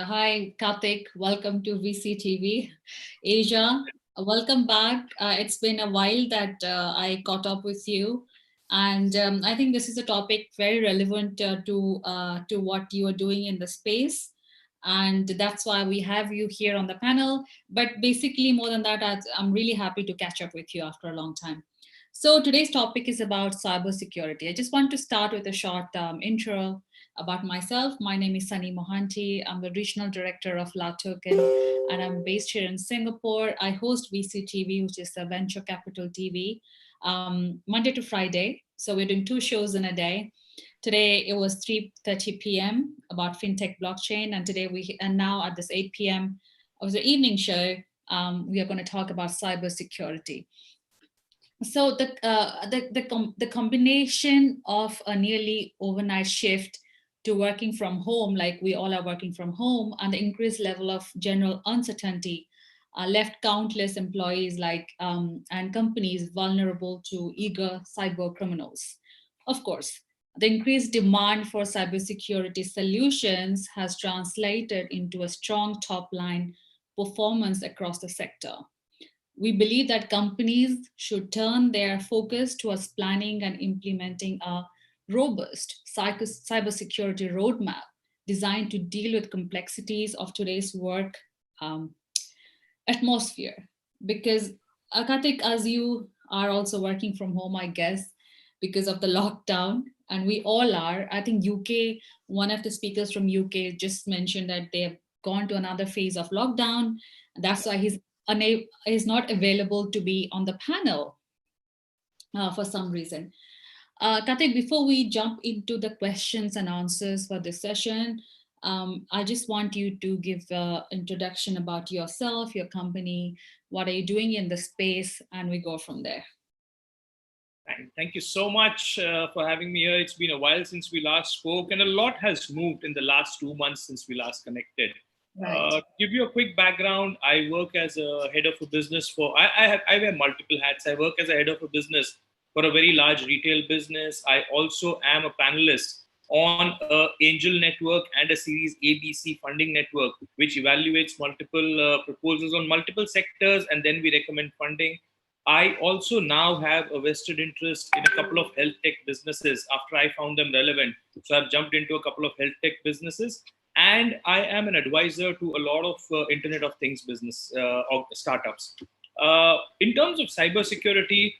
Hi, Karthik. Welcome to VCTV. Asia, welcome back. It's been a while that I caught up with you. And I think this is a topic very relevant to what you are doing in the space. And that's why we have you here on the panel. But basically, more than that, I'm really happy to catch up with you after a long time. So today's topic is about cybersecurity. I just want to start with a short intro about myself. My name is Sunny Mohanty. I'm the regional director of LATOKEN, and I'm based here in Singapore. I host VCTV, which is the Venture Capital TV, Monday to Friday. So we're doing two shows in a day. Today it was 3:30 p.m. about fintech blockchain, and now at this 8 p.m. it was the evening show. We are going to talk about cybersecurity. So the combination of a nearly overnight shift to working from home, like we all are working from home, and the increased level of general uncertainty left countless employees and companies vulnerable to eager cyber criminals. Of course, the increased demand for cybersecurity solutions has translated into a strong top line performance across the sector. We believe that companies should turn their focus towards planning and implementing a robust cybersecurity roadmap designed to deal with complexities of today's work um, atmosphere. Because Karthik, as you are also working from home, I guess, because of the lockdown, and we all are. I think UK, one of the speakers from UK just mentioned that they have gone to another phase of lockdown. That's why he's not available to be on the panel for some reason. Karthik, before we jump into the questions and answers for this session, I just want you to give an introduction about yourself, your company, what are you doing in the space, and we go from there. Thank you so much for having me here. It's been a while since we last spoke, and a lot has moved in the last 2 months since we last connected. Right. To give you a quick background, I work as a head of a business I wear multiple hats. I work as a head of a business for a very large retail business. I also am a panelist on a angel network and a series ABC funding network, which evaluates multiple proposals on multiple sectors, and then we recommend funding. I also now have a vested interest in a couple of health tech businesses after I found them relevant. So I've jumped into a couple of health tech businesses, and I am an advisor to a lot of Internet of Things business startups. In terms of cybersecurity,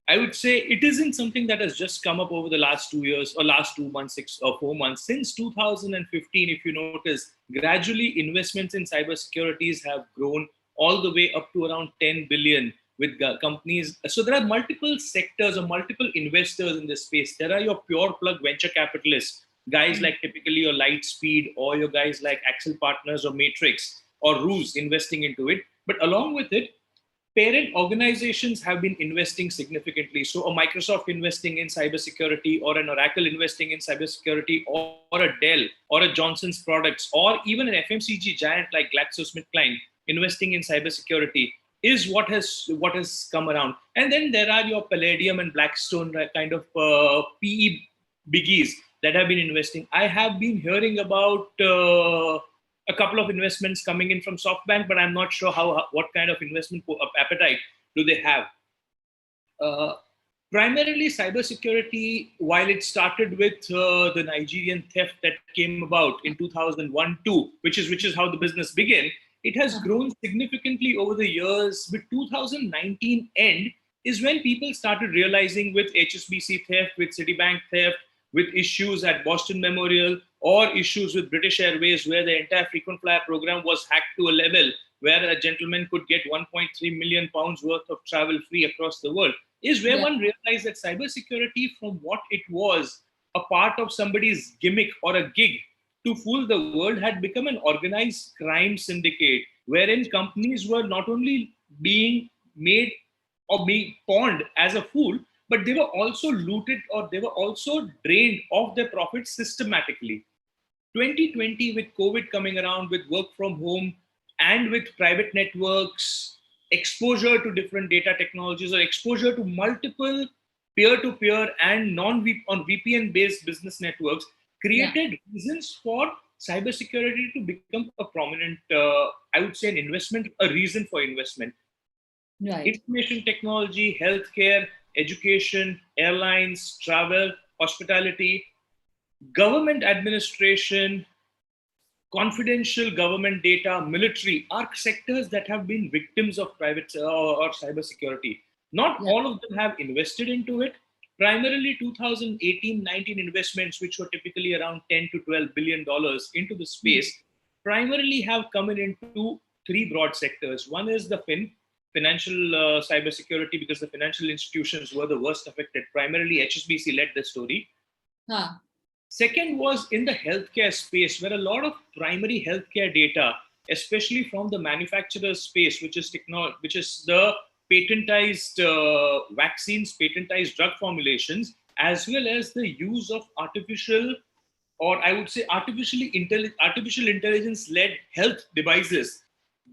I would say it isn't something that has just come up over the last 2 years or last 2 months, 6 or 4 months. Since 2015, if you notice, gradually investments in cybersecurities have grown all the way up to around 10 billion with companies. So there are multiple sectors or multiple investors in this space. There are your pure plug venture capitalists, guys like typically your Lightspeed or your guys like Axel Partners or Matrix or Ruse investing into it. But along with it, parent organizations have been investing significantly. So a Microsoft investing in cybersecurity, or an Oracle investing in cybersecurity, or a Dell or a Johnson's Products, or even an FMCG giant like GlaxoSmithKline investing in cybersecurity is what has come around. And then there are your Palladium and Blackstone kind of PE biggies that have been investing. I have been hearing about a couple of investments coming in from SoftBank, but I'm not sure what kind of investment appetite do they have. Uh, Primarily, cybersecurity, while it started with the Nigerian theft that came about in 2001-2, which is how the business began, it has grown significantly over the years. With 2019 end is when people started realizing, with HSBC theft, with Citibank theft, with issues at Boston Memorial, or issues with British Airways, where the entire frequent flyer program was hacked to a level where a gentleman could get 1.3 million pounds worth of travel free across the world, is where one realized that cybersecurity, from what it was a part of somebody's gimmick or a gig to fool the world, had become an organized crime syndicate, wherein companies were not only being made or being pawned as a fool, but they were also looted, or they were also drained of their profits systematically. 2020, with COVID coming around, with work from home, and with private networks, exposure to different data technologies, or exposure to multiple peer-to-peer and on VPN-based business networks, created reasons for cybersecurity to become a prominent, I would say, an investment, a reason for investment. Right. Information technology, healthcare, education, airlines, travel, hospitality, government administration, confidential government data, military are sectors that have been victims of private or cybersecurity. Not Yeah. all of them have invested into it. Primarily 2018-19 investments, which were typically around 10 to 12 billion dollars into the Mm. space, primarily have come in into three broad sectors. One is the financial cybersecurity, because the financial institutions were the worst affected. Primarily HSBC led the story. Huh. Second was in the healthcare space, where a lot of primary healthcare data, especially from the manufacturer space, which is the patentized vaccines, patentized drug formulations, as well as the use of artificial, or I would say artificial intelligence-led health devices,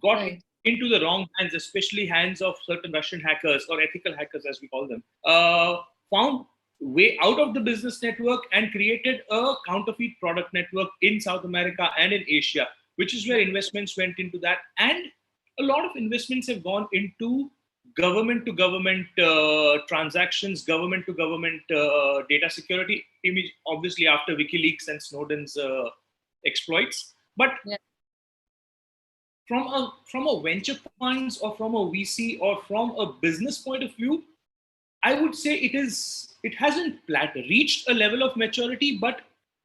got Right. into the wrong hands, especially hands of certain Russian hackers or ethical hackers, as we call them, found way out of the business network and created a counterfeit product network in South America and in Asia, which is where investments went into that. And a lot of investments have gone into government to government transactions, government to government data security, obviously after WikiLeaks and Snowden's exploits. But Yeah. from a venture funds or from a VC or from a business point of view, I would say it hasn't reached a level of maturity, but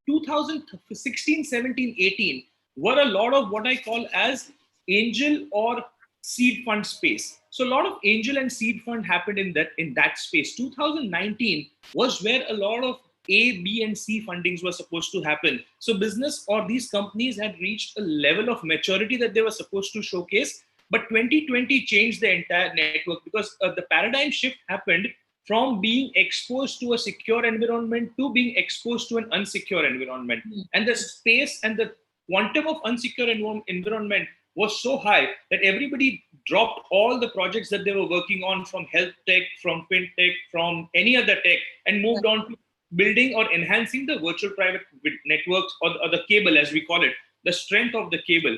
2016, 17, 18 were a lot of what I call as angel or seed fund space. So a lot of angel and seed fund happened in that space. 2019 was where a lot of A, B, and C fundings were supposed to happen. So business or these companies had reached a level of maturity that they were supposed to showcase. But 2020 changed the entire network, because the paradigm shift happened from being exposed to a secure environment to being exposed to an unsecure environment. Mm. And the space and the quantum of unsecure environment was so high that everybody dropped all the projects that they were working on, from health tech, from fintech, from any other tech, and moved on to building or enhancing the virtual private networks, or the cable, as we call it, the strength of the cable,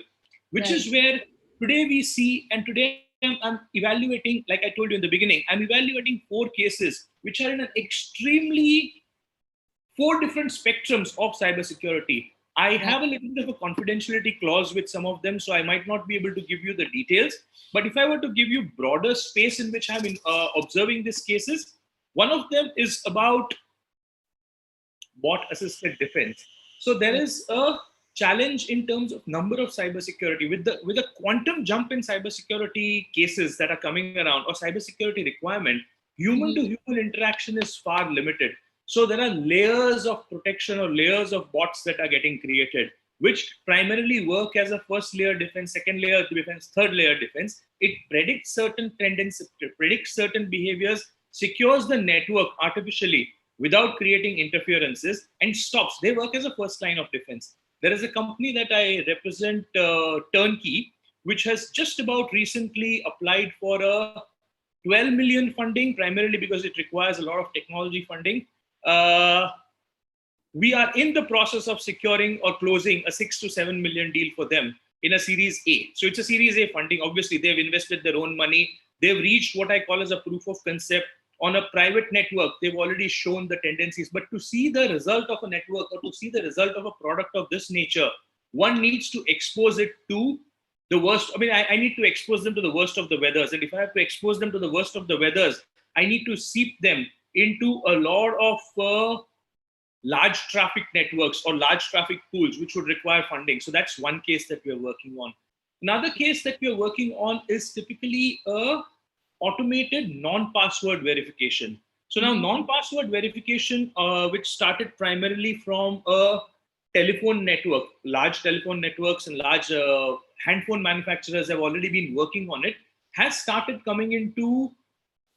which Right. is where today we see. And today I'm evaluating, like I told you in the beginning, I'm evaluating 4 cases which are in an extremely 4 different spectrums of cybersecurity. I Right. have a little bit of a confidentiality clause with some of them, so I might not be able to give you the details. But if I were to give you broader space in which I'm observing these cases, one of them is about bot assisted defense. So there Right. is a challenge in terms of number of cybersecurity, with a quantum jump in cybersecurity cases that are coming around, or cybersecurity requirement. Human to Mhm. human interaction is far limited. So there are layers of protection or layers of bots that are getting created, which primarily work as a first layer defense, second layer defense, third layer defense. It predicts certain tendencies, predicts certain behaviors, secures the network artificially without creating interferences, and stops. They work as a first line of defense. There is a company that I represent, Turnkey, which has just about recently applied for a 12 million funding, primarily because it requires a lot of technology funding. Uh, we are in the process of securing or closing a 6 to 7 million deal for them in a Series A. So it's a Series A funding. Obviously, they've invested their own money. They've reached what I call as a proof of concept on a private network. They've already shown the tendencies. But to see the result of a network, or to see the result of a product of this nature, one needs to expose it to the worst. I mean, I need to expose them to the worst of the weathers. And if I have to expose them to the worst of the weathers, I need to seep them into a lot of large traffic networks or large traffic pools, which would require funding. So that's one case that we are working on. Another case that we are working on is typically a automated non-password verification. So now Mhm. non-password verification, which started primarily from a telephone network, large telephone networks and large handphone manufacturers have already been working on it, has started coming into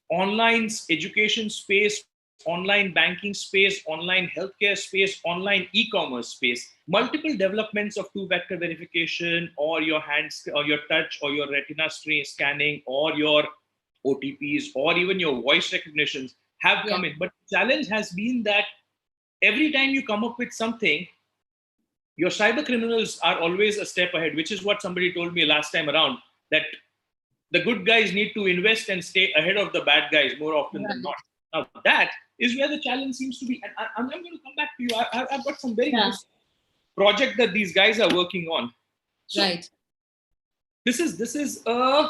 online education space, online banking space, online healthcare space, online e-commerce space. Multiple developments of two-factor verification, or your hands, or your touch, or your retina scanning, or your OTPs, or even your voice recognitions have Yeah. come in. But the challenge has been that every time you come up with something, your cyber criminals are always a step ahead, which is what somebody told me last time around, that the good guys need to invest and stay ahead of the bad guys more often than Right. not. Now, that is where the challenge seems to be. And I'm going to come back to you. I've got some very Yeah. interesting project that these guys are working on. So Right. this is a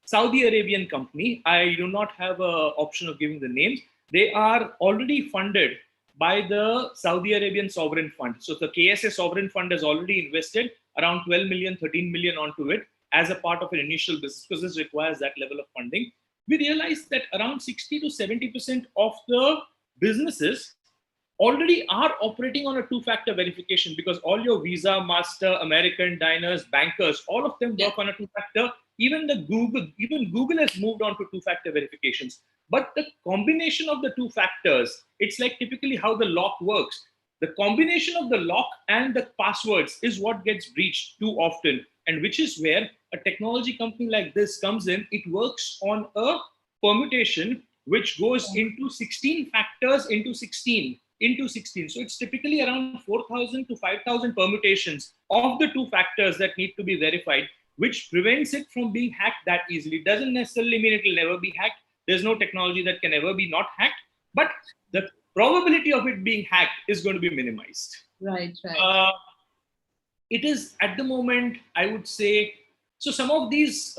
Saudi Arabian company. I do not have an option of giving the names. They are already funded by the Saudi Arabian Sovereign Fund. So the KSA Sovereign Fund has already invested around 12 million, 13 million onto it as a part of an initial business, because this requires that level of funding. We realized that around 60 to 70% of the businesses already are operating on a two-factor verification, because all your Visa, Master, American, Diners, bankers, all of them Yeah. work on a two-factor. Even Google has moved on to two-factor verifications. But the combination of the two factors, it's like typically how the lock works. The combination of the lock and the passwords is what gets breached too often, and which is where a technology company like this comes in. It works on a permutation which goes into 16 factors into 16. So it's typically around 4,000 to 5,000 permutations of the two factors that need to be verified, which prevents it from being hacked that easily. It doesn't necessarily mean it will never be hacked. There's no technology that can ever be not hacked, but the probability of it being hacked is going to be minimized. Right. Right. Uh, it is at the moment, I would say, so some of these,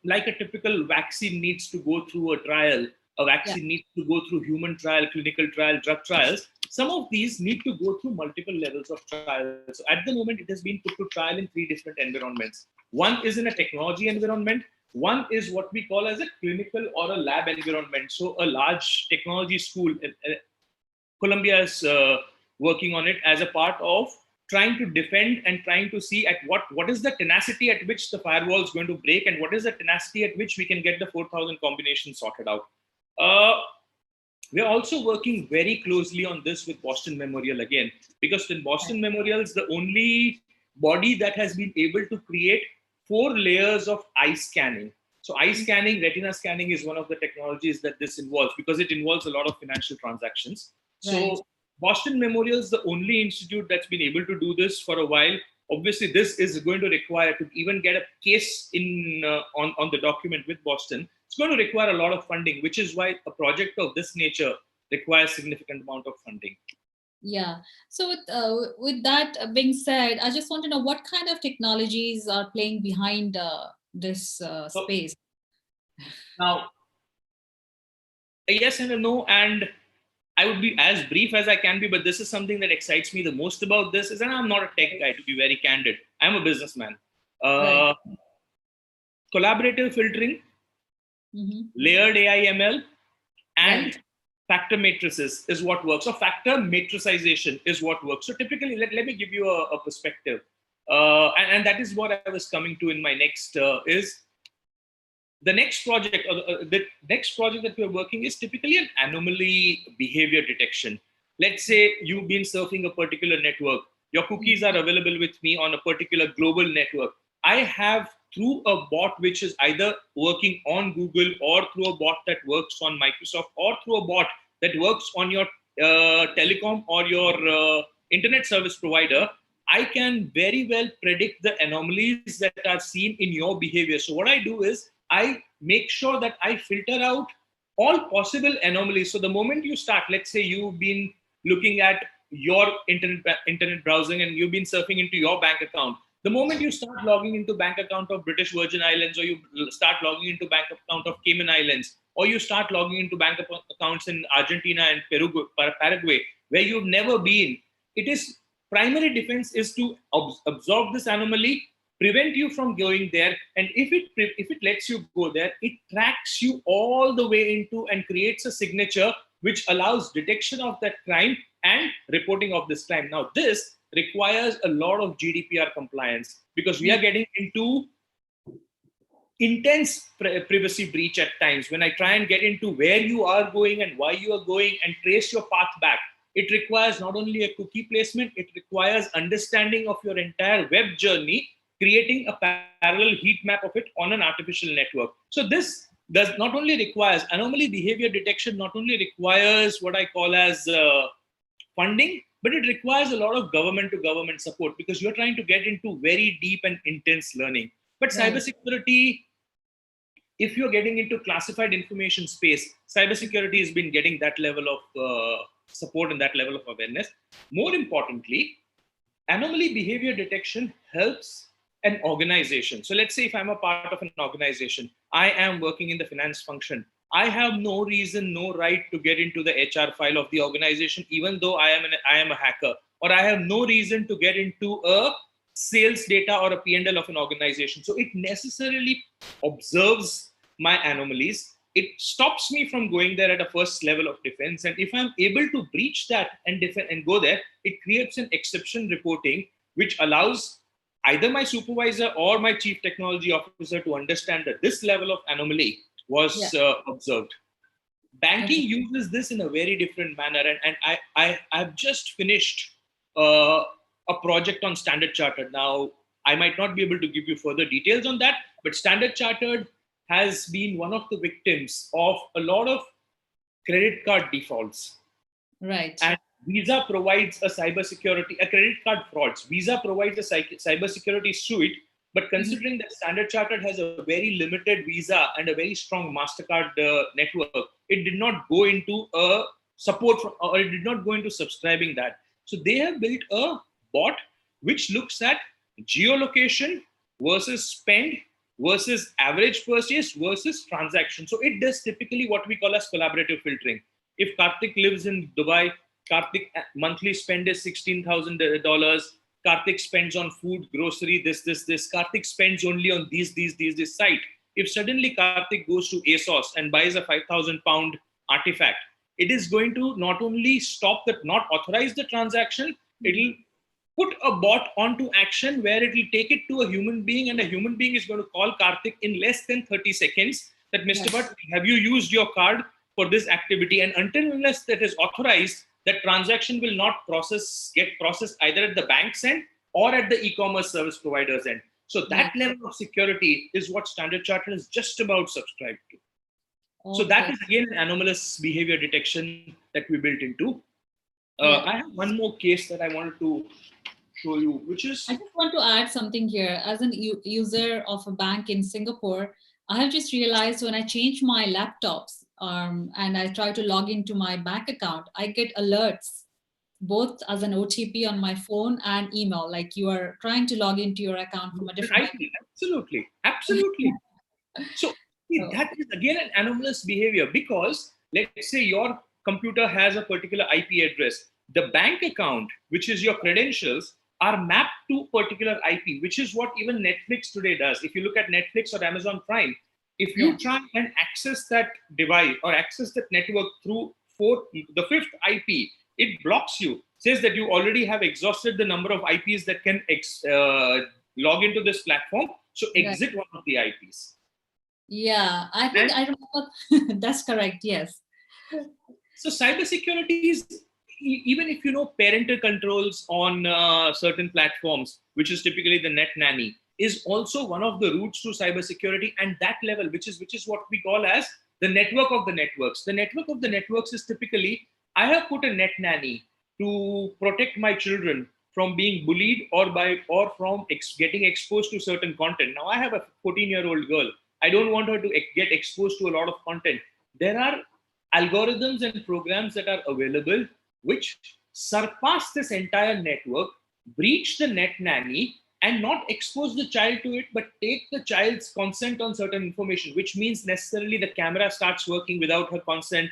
like a typical vaccine needs to go through a trial, a Yeah. vaccine needs to go through human trial, clinical trial, drug trials. Some of these need to go through multiple levels of trials. So at the moment, it has been put to trial in 3 different environments. One is in a technology environment. One is what we call as a clinical or a lab environment. So a large technology school, Colombia is working on it as a part of trying to defend and trying to see at what is the tenacity at which the firewall is going to break, and what is the tenacity at which we can get the 4,000 combinations sorted out. Uh, we're also working very closely on this with Boston Memorial again, because in Boston Memorial is the only body that has been able to create 4 layers of eye scanning. So eye scanning, retina scanning is one of the technologies that this involves, because it involves a lot of financial transactions. Right. So Boston Memorial is the only institute that's been able to do this for a while. Obviously, this is going to require, to even get a case in on the document with Boston, it's going to require a lot of funding, which is why a project of this nature requires significant amount of funding. Yeah. So with that being said, I just want to know what kind of technologies are playing behind this So space. now, a yes and a no, and I would be as brief as I can be, but this is something that excites me the most about this is, and I'm not a tech guy, to be very candid. I'm a businessman. Right. Uh, Collaborative filtering, Mm-hmm. layered AI ML, and Right. factor matrices is what works. So factor matricization is what works. So typically, let me give you a perspective. And that is what I was coming to in my next is the next project, or the next project that we're working is typically an anomaly behavior detection. Let's say you've been surfing a particular network. Your cookies are available with me on a particular global network. I have, through a bot which is either working on Google, or through a bot that works on Microsoft, or through a bot that works on your telecom or your internet service provider, I can very well predict the anomalies that are seen in your behavior. So what I do is I make sure that I filter out all possible anomalies. So the moment you start, let's say you've been looking at your internet browsing and you've been surfing into your bank account. The moment you start logging into bank account of British Virgin Islands, or you start logging into bank account of Cayman Islands, or you start logging into bank accounts in Argentina and Paraguay, where you've never been, it is primary defense is to absorb this anomaly, prevent you from going there, and if it lets you go there, it tracks you all the way into and creates a signature which allows detection of that crime and reporting of this crime. Now this requires a lot of GDPR compliance, because we are getting into intense privacy breach at times. When I try and get into where you are going and why you are going and trace your path back, it requires not only a cookie placement, it requires understanding of your entire web journey, creating a parallel heat map of it on an artificial network. So this does not only requires anomaly behavior detection, not only requires what I call as funding, but it requires a lot of government to government support because you're trying to get into very deep and intense learning. But Right. cybersecurity, if you're getting into classified information space, cybersecurity has been getting that level of support and that level of awareness. More importantly, anomaly behavior detection helps an organization. So let's say if I'm a part of an organization, I am working in the finance function. I have no reason, no right to get into the HR file of the organization, even though I am a hacker, or I have no reason to get into a sales data or a P&L of an organization. So it necessarily observes my anomalies. It stops me from going there at a first level of defense. And if I'm able to breach that and defend and go there, it creates an exception reporting, which allows either my supervisor or my chief technology officer to understand that this level of anomaly was Yeah. observed. Banking Okay. uses this in a very different manner. I've just finished a project on Standard Chartered. Now, I might not be able to give you further details on that, but Standard Chartered has been one of the victims of a lot of credit card defaults. Right. And Visa provides a credit card frauds. Visa provides a cybersecurity suite, but Mhm. considering that Standard Chartered has a very limited Visa and a very strong MasterCard network, it did not go into or it did not go into subscribing that. So they have built a bot which looks at geolocation versus spend versus average purchase versus transaction. So it does typically what we call as collaborative filtering. If Karthik lives in Dubai, Karthik monthly spend is $16,000. Karthik spends on food, grocery, this. Karthik spends only on this site. If suddenly Karthik goes to ASOS and buys a 5,000 pound artifact, it is going to not only not authorize the transaction, it'll put a bot onto action where it will take it to a human being, and a human being is going to call Karthik in less than 30 seconds that Mr. Yes. Bhatt, have you used your card for this activity? And until unless that is authorized, that transaction will not get processed either at the bank's end or at the e-commerce service provider's end. So that Right. level of security is what Standard Chartered is just about subscribed to. So that Okay. is again an anomalous behavior detection that we built into. I Yeah. have one more case that I wanted to show you, which I is just want to add something here. As an user of a bank in Singapore, I have just realized when I change my laptops and I try to log into my bank account, I get alerts both as an OTP on my phone and email, like you are trying to log into your account from a different IP. Absolutely, absolutely. So see, so, that is again an anomalous behavior because let's say your computer has a particular IP address. The bank account, which is your credentials, are mapped to particular IP, which is what even Netflix today does. If you look at Netflix or Amazon Prime, if yeah. you try and access that device or access that network through the fifth IP, it blocks you, says that you already have exhausted the number of IPs that can log into this platform. So Right. exit one of the IPs. Yeah, I think And I remember. That's correct. Yes. so cybersecurity is, even if you know parental controls on certain platforms, which is typically the net nanny, is also one of the routes to cybersecurity. And that level, which is what we call as the network of the networks. The network of the networks is typically, I have put a net nanny to protect my children from being bullied or from getting exposed to certain content. Now I have a 14-year-old girl. I don't want her to get exposed to a lot of content. There are algorithms and programs that are available which surpass this entire network, breach the net nanny, and not expose the child to it, but take the child's consent on certain information, which means necessarily the camera starts working without her consent,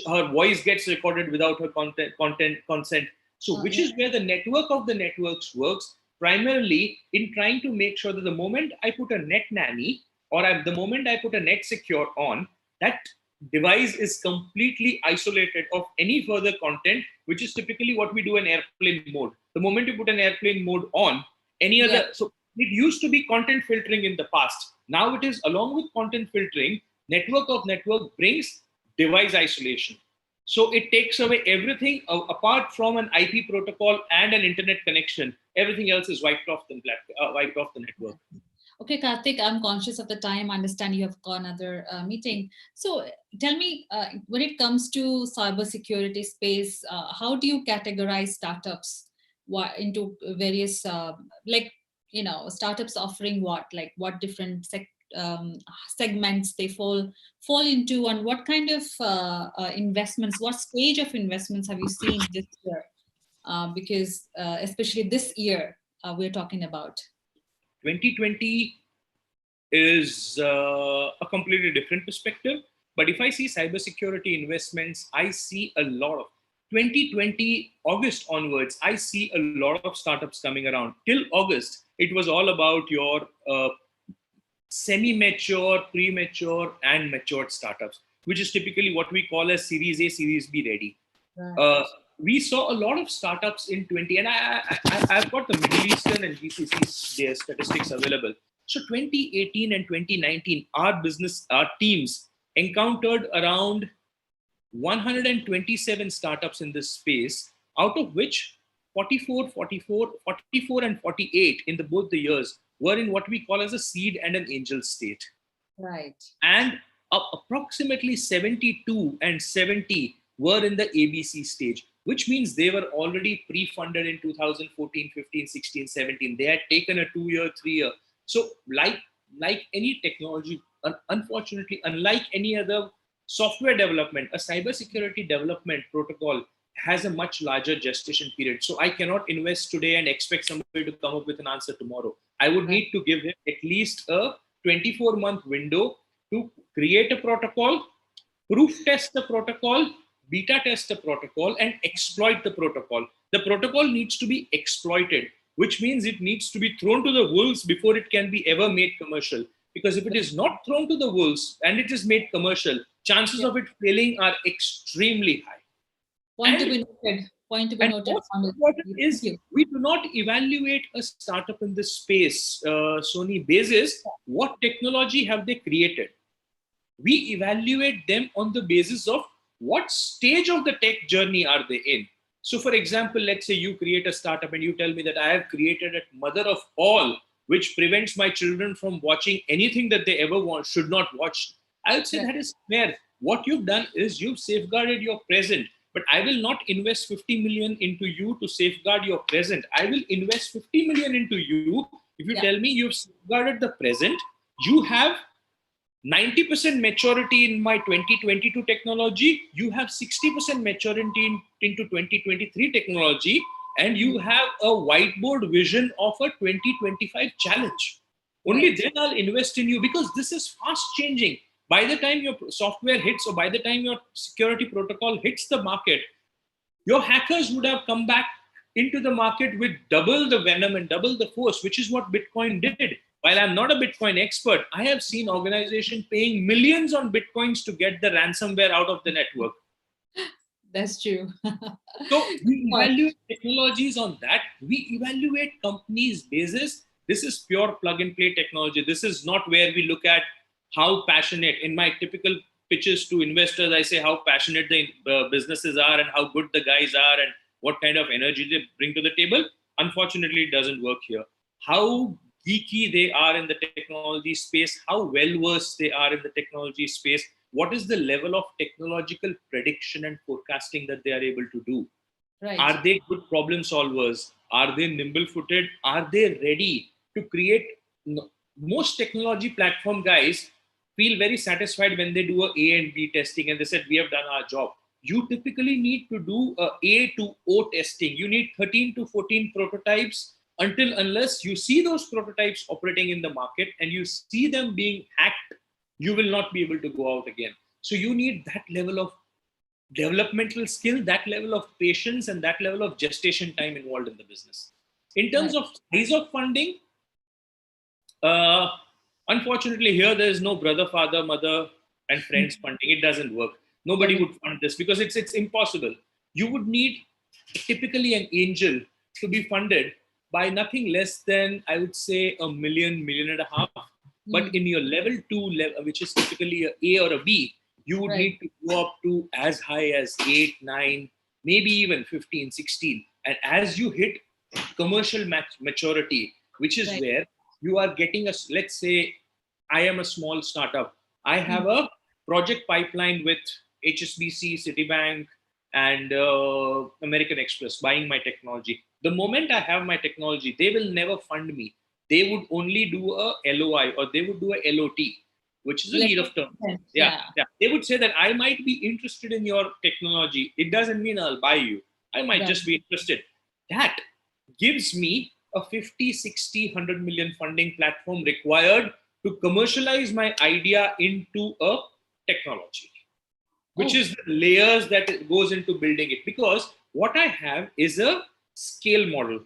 her voice gets recorded without her content consent. So, which Yeah. is where the network of the networks works primarily in trying to make sure that the moment I put a net nanny the moment I put a net secure on, that device is completely isolated of any further content, which is typically what we do in airplane mode. The moment you put an airplane mode on, any Yeah. other, so it used to be content filtering in the past. Now it is, along with content filtering, network of network brings device isolation. So it takes away everything apart from an IP protocol and an internet connection. Everything else is wiped off the network. Okay, Karthik, I'm conscious of the time. I understand you have got another meeting. So tell me, when it comes to cybersecurity space, how do you categorize startups into various, like, startups offering what, like what different segments they fall into, and what kind of investments, what stage of investments have you seen this year? Because especially this year, we're talking about. 2020 is a completely different perspective. But if I see cybersecurity investments, I see a lot of 2020 August onwards, I see a lot of startups coming around. Till August, it was all about your semi-mature, premature, and matured startups, which is typically what we call as Series A, Series B ready. Right. Uh, we saw a lot of startups in 20, and I've got the Middle Eastern and GCC their statistics available. So 2018 and 2019, our teams encountered around 127 startups in this space, out of which 44, and 48 in the both the years were in what we call as a seed and an angel state. Right. And approximately 72 and 70 were in the ABC stage, which means they were already pre-funded in 2014, 15, 16, 17. They had taken a 2 year, 3 year. So like any technology, unfortunately, unlike any other software development, a cybersecurity development protocol has a much larger gestation period. So I cannot invest today and expect somebody to come up with an answer tomorrow. I would Right. need to give him at least a 24-month window to create a protocol, proof test the protocol, beta test the protocol, and exploit the protocol. The protocol needs to be exploited, which means it needs to be thrown to the wolves before it can be ever made commercial. Because if it is not thrown to the wolves and it is made commercial, chances Yeah. of it failing are extremely high. Point to And be noted. Point to be and noted. what's important Thank is you. we do not evaluate a startup in this space, Sony, basis what technology have they created. We evaluate them on the basis of what stage of the tech journey are they in. So, for example, let's say you create a startup and you tell me that I have created a mother of all, which prevents my children from watching anything that they ever want, should not watch. I would say Right. that is fair. What you've done is you've safeguarded your present, but I will not invest 50 million into you to safeguard your present. I will invest 50 million into you if you Yeah. tell me you've safeguarded the present. You have 90% maturity in my 2022 technology, you have 60% maturity into 2023 technology, and you have a whiteboard vision of a 2025 challenge. Only Right. then I'll invest in you, because this is fast changing. By the time your software hits, or by the time your security protocol hits the market, your hackers would have come back into the market with double the venom and double the force, which is what Bitcoin did. While I'm not a Bitcoin expert, I have seen organizations paying millions on Bitcoins to get the ransomware out of the network. That's true. So we Point. evaluate technologies on that. We evaluate companies basis. This is pure plug and play technology. This is not where we look at how passionate. In my typical pitches to investors, I say how passionate the businesses are and how good the guys are and what kind of energy they bring to the table. Unfortunately, it doesn't work here. How geeky they are in the technology space, how well versed they are in the technology space, what is the level of technological prediction and forecasting that they are able to do. Right. Are they good problem solvers? Are they nimble footed? Are they ready to create? Most technology platform guys feel very satisfied when they do a and B testing and they said, we have done our job. You typically need to do A to O testing. You need 13 to 14 prototypes, unless you see those prototypes operating in the market and you see them being hacked, you will not be able to go out again. So you need that level of developmental skill, that level of patience, and that level of gestation time involved in the business. In terms Right. of size of funding, uh, unfortunately, here there is no brother, father, mother, and friends funding. It doesn't work. Nobody Doesn't. would fund this because it's impossible. You would need typically an angel to be funded by nothing less than, I would say, a million and a half. But Mm. in your level two level, which is typically a A or a B, you would Right. need to go up to as high as 8, 9, maybe even 15, 16. And as you hit commercial maturity, which is Right. where you are getting a, let's say, I am a small startup. I have Mm. a project pipeline with HSBC, Citibank, and American Express buying my technology. The moment I have my technology, they will never fund me. They would only do a LOI, or they would do a LOT, which is a lead of terms. Yeah, Yeah. yeah. They would say that I might be interested in your technology. It doesn't mean I'll buy you. I might Right. just be interested. That gives me a 50, 60, 100 million funding platform required to commercialize my idea into a technology, which Oh, is the layers that it goes into building it. Because what I have is a scale model.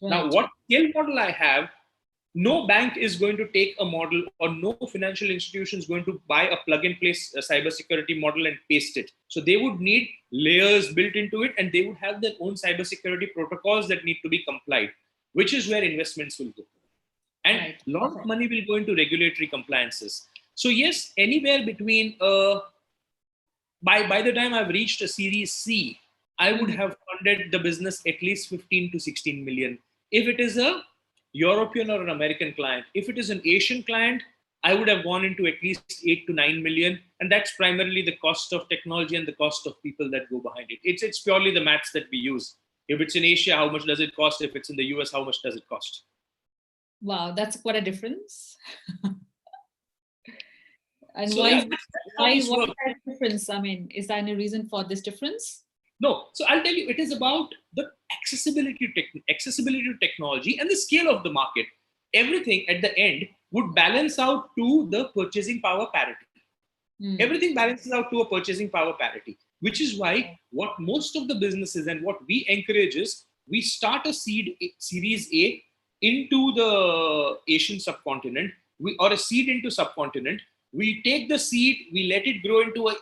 Now, right. what scale model I have, no bank is going to take a model, or no financial institution is going to buy a plug and play cybersecurity model and paste it. So they would need layers built into it, and they would have their own cybersecurity protocols that need to be complied, which is where investments will go. And Right. a lot of Perfect. money will go into regulatory compliances. So yes, anywhere between by the time I've reached a Series C, I would Mhm. have funded the business at least 15 to 16 million. If it is a European or an American client, if it is an Asian client, I would have gone into at least 8 to 9 million. And that's primarily the cost of technology and the cost of people that go behind it. It's purely the maths that we use. If it's in Asia, how much does it cost? If it's in the US, how much does it cost? Wow, that's quite a difference. And So why yeah, is that's how why this what is works. that difference? I mean, is there any reason for this difference? No, so I'll tell you, it is about the accessibility to technology and the scale of the market. Everything at the end would balance out to the purchasing power parity. Hmm. Everything balances out to a purchasing power parity, which is why what most of the businesses and what we encourage is we start a series A into the Asian subcontinent, or a seed into subcontinent. We take the seed, we let it grow into A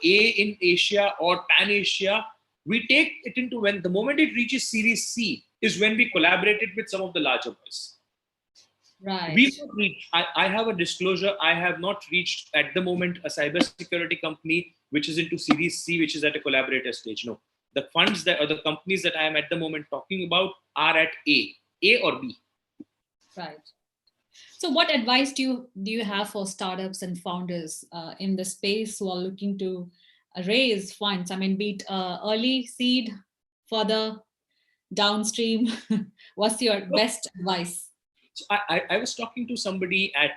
in Asia or Pan Asia. We take it into, when the moment it reaches Series C is when we collaborated with some of the larger boys. Right. We've not reached, I have a disclosure, I have not reached at the moment a cybersecurity company which is into Series C, which is at a collaborator stage. No. The funds that, or the companies that I am at the moment talking about, are at A or B. Right. So, what advice do you have for startups and founders in the space who are looking to raise funds? I mean, be it early seed, further downstream. What's your So, best advice? I was talking to somebody at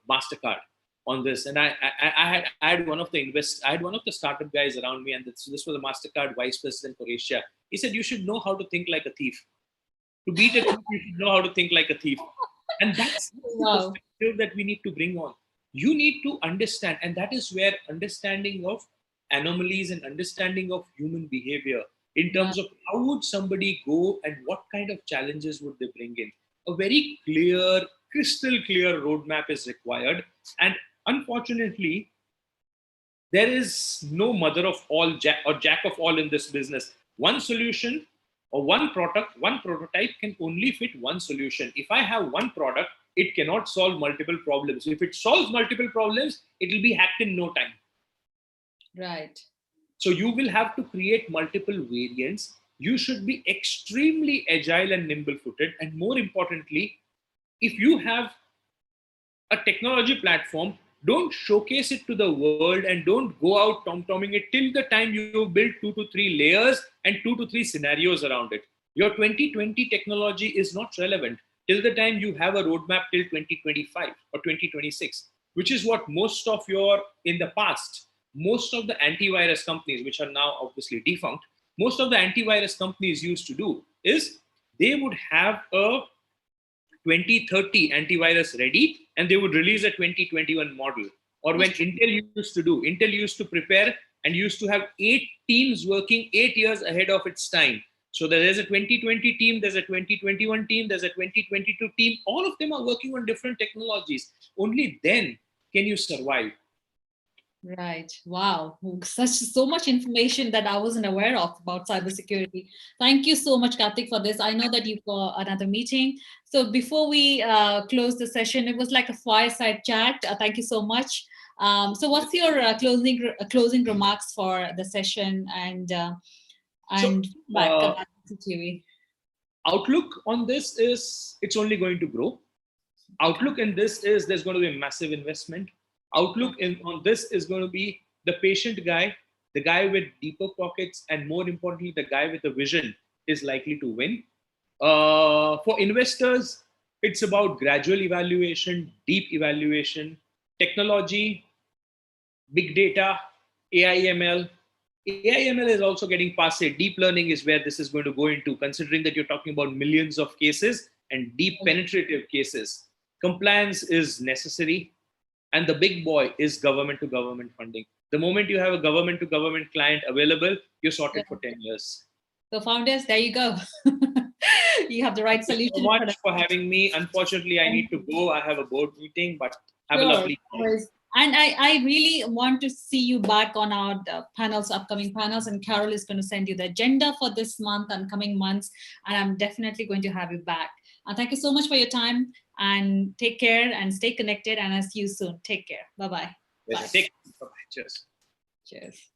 Mastercard on this, and I had one of the startup guys around me, and this was a Mastercard vice president for Asia. He said, "You should know how to think like a thief. To beat a thief, you should know how to think like a thief." And that's the Wow. perspective that we need to bring on. You need to understand, and that is where understanding of anomalies and understanding of human behavior, in Right. terms of how would somebody go and what kind of challenges would they bring in. A very clear, crystal clear roadmap is required. And unfortunately, there is no mother of all, jack of all in this business. One solution or one product, one prototype can only fit one solution. If I have one product, it cannot solve multiple problems. If it solves multiple problems, it will be hacked in no time. Right. So you will have to create multiple variants. You should be extremely agile and nimble footed. And more importantly, if you have a technology platform, don't showcase it to the world and don't go out tom-tomming it till the time you build 2 to 3 layers and 2 to 3 scenarios around it. Your 2020 technology is not relevant till the time you have a roadmap till 2025 or 2026, which is what most of your, in the past, most of the antivirus companies, which are now obviously defunct, most of the antivirus companies used to do is they would have a 2030 antivirus ready, and they would release a 2021 model. Or when That's true. Intel used to do, Intel used to prepare and used to have 8 teams working 8 years ahead of its time. So there's a 2020 team, there's a 2021 team, there's a 2022 team. All of them are working on different technologies. Only then can you survive. Right. Wow. Such so much information that I wasn't aware of about cybersecurity. Thank you so much, Karthik, for this. I know that you've got another meeting. So before we close the session, it was like a fireside chat. Thank you so much. So what's your closing remarks for the session So and feedback uh, about CCTV? outlook on this is it's only going to grow. Okay. Outlook in this is there's going to be a massive investment. Outlook on this is going to be the patient guy, the guy with deeper pockets, and more importantly, the guy with a vision is likely to win. For investors, it's about gradual evaluation, deep evaluation, technology, big data, AI/ML. AI/ML is also getting passe. Deep learning is where this is going to go into, considering that you're talking about millions of cases and deep penetrative cases. Compliance is necessary, and the big boy is government to government funding. The moment you have a government to government client available, you're Yeah. sorted for 10 years. So founders, there you go. You have the right Thank you so solution for that. much for having me. Unfortunately, I need to go. I have a board meeting, but have a Sure. lovely day. And I really want to see you back on our panels, upcoming panels. And Carol is going to send you the agenda for this month and coming months. And I'm definitely going to have you back. And thank you so much for your time. And take care and stay connected. And I'll see you soon. Take care. Bye-bye. Bye. Take care. Bye-bye. Cheers. Cheers.